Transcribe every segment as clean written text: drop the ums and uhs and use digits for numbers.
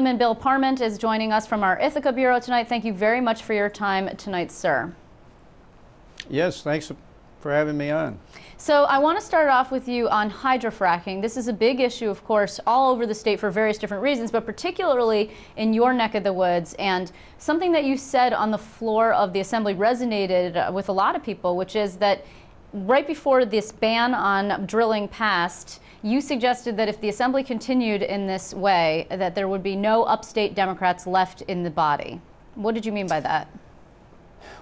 Assemblyman Bill Parment is joining us from our Ithaca Bureau tonight. Thank you very much for your time tonight, sir. Yes, thanks for having me on. So I want to start off with you on hydrofracking. This is a big issue, of course, all over the state for various different reasons, but particularly in your neck of the woods. And something that you said on the floor of the Assembly resonated with a lot of people, which is that right before this ban on drilling passed, you suggested that if the Assembly continued in this way, that there would be no upstate Democrats left in the body. What did you mean by that?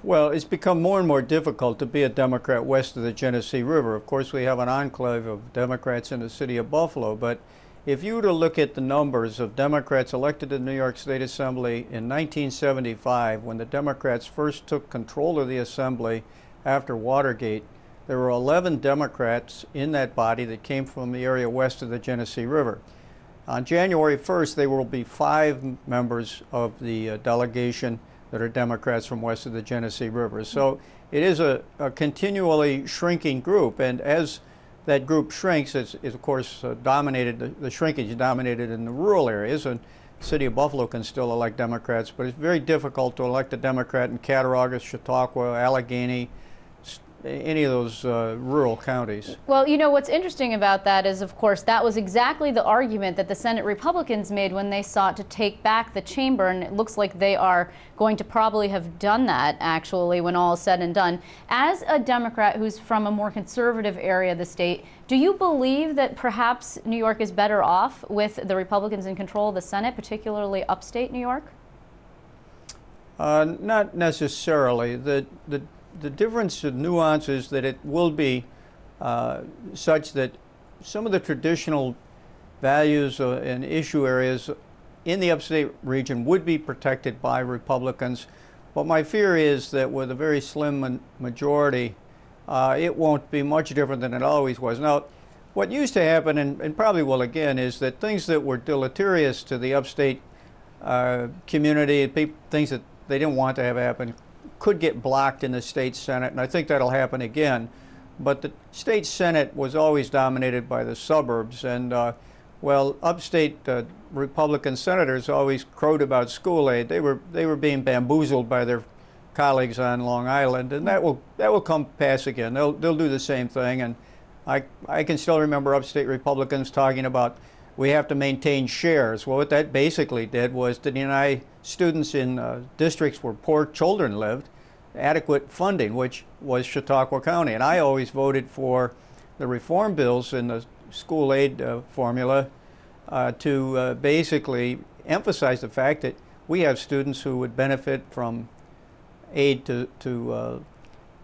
Well, it's become more and more difficult to be a Democrat west of the Genesee River. Of course, we have an enclave of Democrats in the city of Buffalo, but if you were to look at the numbers of Democrats elected to the New York State Assembly in 1975, when the Democrats first took control of the Assembly after Watergate, there were 11 Democrats in that body that came from the area west of the Genesee River. On January 1st, there will be 5 members of the delegation that are Democrats from west of the Genesee River. So it is a continually shrinking group, and as that group shrinks, it's of course dominated, the shrinkage is dominated in the rural areas, and the city of Buffalo can still elect Democrats, but it's very difficult to elect a Democrat in Cattaraugus, Chautauqua, Allegheny, any of those rural counties. Well, you know, what's interesting about that is, of course, that was exactly the argument that the Senate Republicans made when they sought to take back the chamber, and it looks like they are going to probably have done that, actually, when all is said and done. As a Democrat who's from a more conservative area of the state, do you believe that perhaps New York is better off with the Republicans in control of the Senate, particularly upstate New York? Not necessarily. The difference of nuance is that it will be such that some of the traditional values and issue areas in the upstate region would be protected by Republicans. But my fear is that with a very slim majority, it won't be much different than it always was. Now, what used to happen, and probably will again, is that things that were deleterious to the upstate community, things that they didn't want to have happen, could get blocked in the state Senate, and I think that'll happen again. But the state Senate was always dominated by the suburbs, and well, upstate Republican senators always crowed about school aid. They were being bamboozled by their colleagues on Long Island, and that will come pass again. They'll do the same thing, and I can still remember upstate Republicans talking about we have to maintain shares. Well, what that basically did was to deny students in districts where poor children lived adequate funding, which was Chautauqua County. And I always voted for the reform bills in the school aid formula to basically emphasize the fact that we have students who would benefit from aid to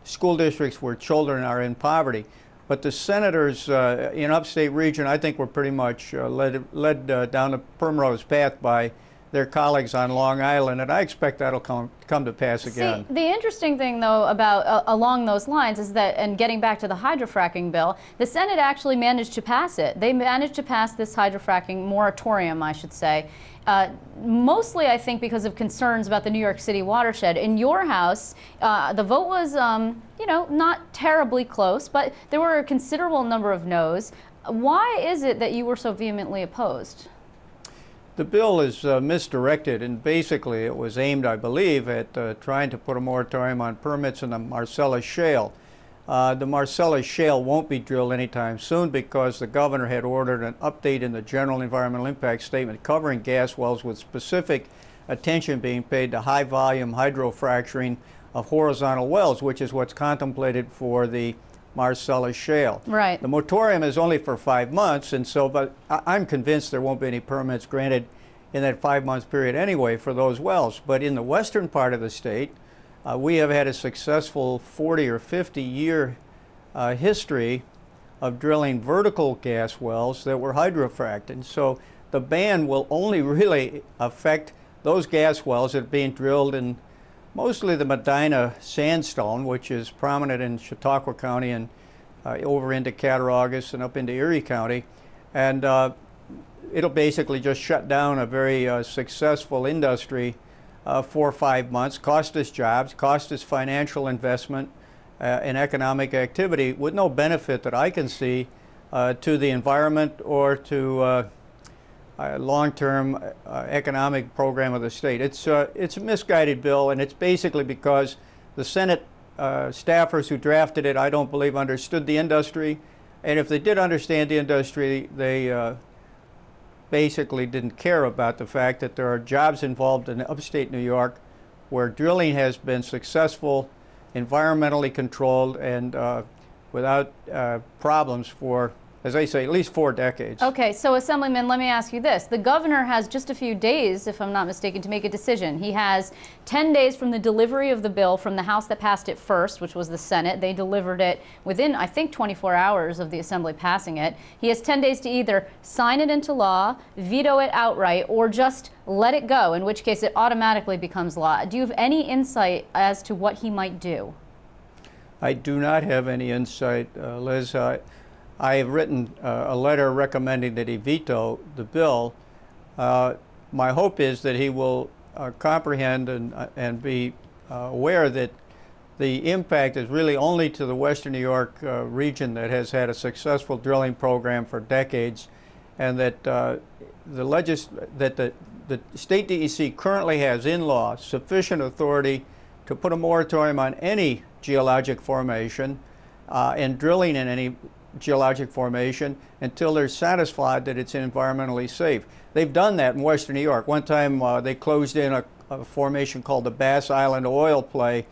school districts where children are in poverty. But the senators in upstate region, I think, were pretty much led down the primrose path by their colleagues on Long Island, and I expect that'll come to pass again. See, the interesting thing, though, about along those lines is that, and getting back to the hydrofracking bill, the Senate actually managed to pass it. They managed to pass this hydrofracking moratorium, I should say, mostly, I think, because of concerns about the New York City watershed. In your House, the vote was, you know, not terribly close, but there were a considerable number of no's. Why is it that you were so vehemently opposed? The bill is misdirected, and basically it was aimed, I believe, at trying to put a moratorium on permits in the Marcellus Shale. The Marcellus Shale won't be drilled anytime soon because the governor had ordered an update in the General Environmental Impact Statement covering gas wells with specific attention being paid to high-volume hydrofracturing of horizontal wells, which is what's contemplated for the Marcellus Shale. Right. The moratorium is only for 5 months, and so, but I'm convinced there won't be any permits granted in that 5-month period anyway for those wells. But in the western part of the state, we have had a successful 40 or 50 year history of drilling vertical gas wells that were hydrofracted. And so the ban will only really affect those gas wells that are being drilled in mostly the Medina sandstone, which is prominent in Chautauqua County and over into Cattaraugus and up into Erie County. And it'll basically just shut down a very successful industry 4 or 5 months, cost us jobs, cost us financial investment and economic activity with no benefit that I can see to the environment or to long-term economic program of the state. It's a misguided bill, and it's basically because the Senate staffers who drafted it, I don't believe, understood the industry. And if they did understand the industry, they basically didn't care about the fact that there are jobs involved in upstate New York where drilling has been successful, environmentally controlled, and without problems for, as I say, at least 4 decades. Okay, so Assemblyman, let me ask you this. The governor has just a few days, if I'm not mistaken, to make a decision. He has 10 days from the delivery of the bill from the House that passed it first, which was the Senate. They delivered it within, I think, 24 hours of the Assembly passing it. He has 10 days to either sign it into law, veto it outright, or just let it go, in which case it automatically becomes law. Do you have any insight as to what he might do? I do not have any insight, Liz. I have written a letter recommending that he veto the bill. My hope is that he will comprehend and be aware that the impact is really only to the Western New York region that has had a successful drilling program for decades, and that the state DEC currently has in law sufficient authority to put a moratorium on any geologic formation and drilling in any geologic formation until they're satisfied that it's environmentally safe. They've done that in Western New York. One time they closed in a formation called the Bass Island oil play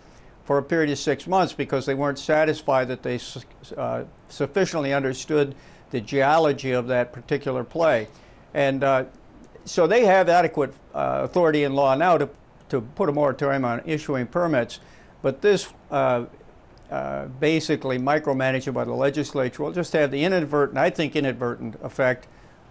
for a period of 6 months because they weren't satisfied that they sufficiently understood the geology of that particular play. And so they have adequate authority in law now to put a moratorium on issuing permits. But this basically micromanaged by the legislature will just have the inadvertent, I think inadvertent, effect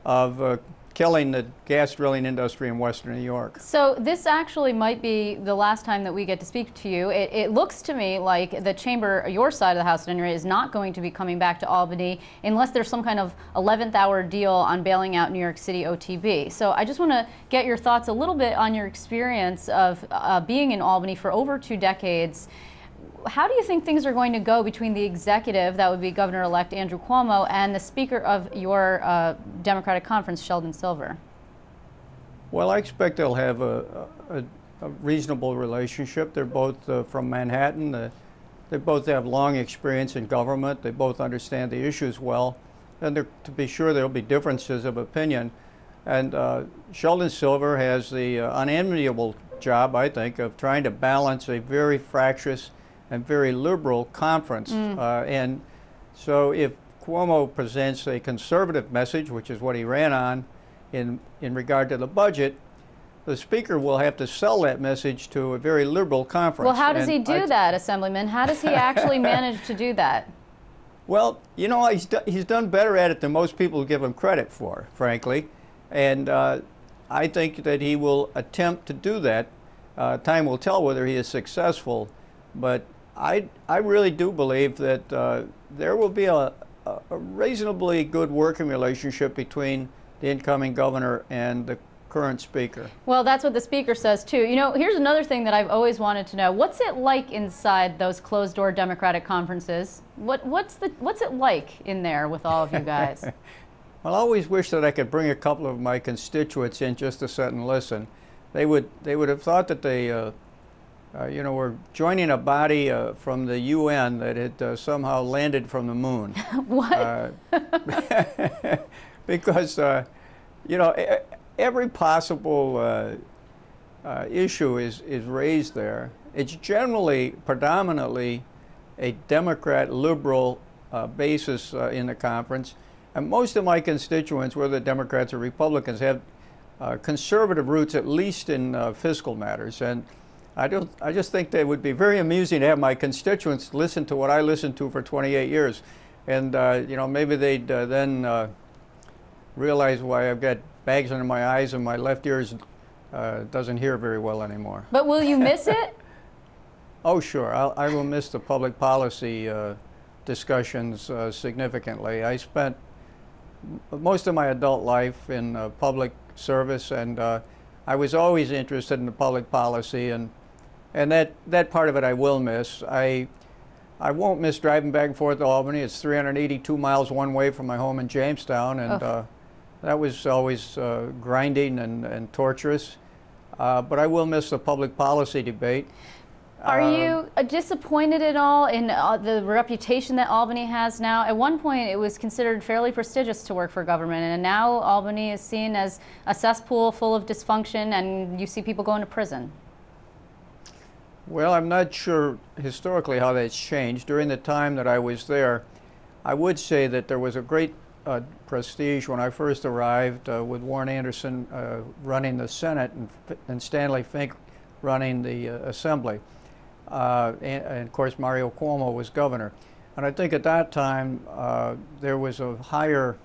of killing the gas drilling industry in Western New York. So this actually might be the last time that we get to speak to you. It looks to me like the chamber, your side of the House at any rate, is not going to be coming back to Albany unless there's some kind of 11th hour deal on bailing out New York City OTB. So I just want to get your thoughts a little bit on your experience of being in Albany for over 2 decades. How do you think things are going to go between the executive, that would be Governor-elect Andrew Cuomo, and the Speaker of your Democratic Conference, Sheldon Silver? Well, I expect they'll have a reasonable relationship. They're both from Manhattan. They both have long experience in government. They both understand the issues well. And to be sure, there'll be differences of opinion. And Sheldon Silver has the unenviable job, I think, of trying to balance a very fractious and very liberal conference. And so if Cuomo presents a conservative message, which is what he ran on in regard to the budget, the Speaker will have to sell that message to a very liberal conference. Well, how does he do that, Assemblyman? How does he actually manage to do that? Well, you know, he's done better at it than most people give him credit for, frankly. And I think that he will attempt to do that. Time will tell whether he is successful. But I really do believe that there will be a reasonably good working relationship between the incoming governor and the current speaker. Well, that's what the Speaker says too. You know, here's another thing that I've always wanted to know. What's it like inside those closed-door Democratic conferences? What's it like in there with all of you guys? Well, I always wish that I could bring a couple of my constituents in just to sit and listen. They would have thought that they you know, we're joining a body from the UN that had somehow landed from the moon. What? Because, you know, every possible issue is raised there. It's generally, predominantly, a Democrat liberal basis in the conference. And most of my constituents, whether Democrats or Republicans, have conservative roots, at least in fiscal matters. And I just think that it would be very amusing to have my constituents listen to what I listened to for 28 years. And, you know, maybe they'd then realize why I've got bags under my eyes and my left ear doesn't hear very well anymore. But will you miss it? Oh, sure. I will miss the public policy discussions significantly. I spent most of my adult life in public service, and I was always interested in the public policy, and that part of it I will miss. I won't miss driving back and forth to Albany. It's 382 miles one way from my home in Jamestown, and That was always grinding and torturous. But I will miss the public policy debate. Are you disappointed at all in the reputation that Albany has now? At one point, it was considered fairly prestigious to work for government, and now Albany is seen as a cesspool full of dysfunction, and you see people going to prison. Well, I'm not sure historically how that's changed. During the time that I was there, I would say that there was a great prestige when I first arrived with Warren Anderson running the Senate and Stanley Fink running the Assembly. And of course, Mario Cuomo was governor. And I think at that time there was a higher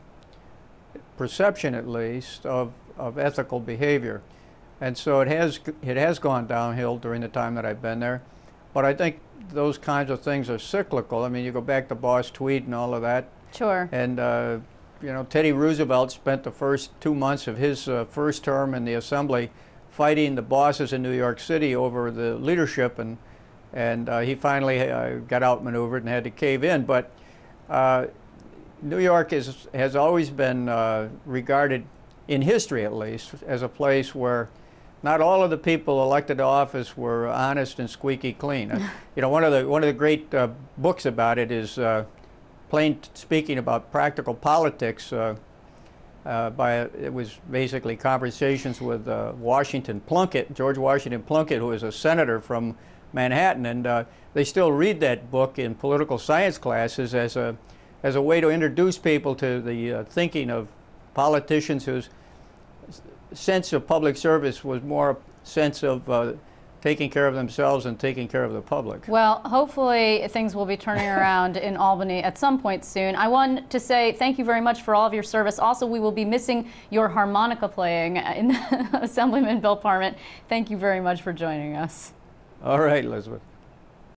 perception, at least, of ethical behavior. And so it has gone downhill during the time that I've been there. But I think those kinds of things are cyclical. I mean, you go back to Boss Tweed and all of that. Sure. And you know, Teddy Roosevelt spent the first 2 months of his first term in the Assembly fighting the bosses in New York City over the leadership, and he finally got outmaneuvered and had to cave in. But New York has always been regarded, in history at least, as a place where not all of the people elected to office were honest and squeaky clean. You know, one of the great books about it is Plain Speaking About Practical Politics. It was basically conversations with George Washington Plunkett, who was a senator from Manhattan, and they still read that book in political science classes as a way to introduce people to the thinking of politicians whose sense of public service was more a sense of taking care of themselves and taking care of the public. Well, hopefully things will be turning around in Albany at some point soon. I want to say thank you very much for all of your service. Also, we will be missing your harmonica playing in Assemblyman Bill Parment. Thank you very much for joining us. All right, Elizabeth.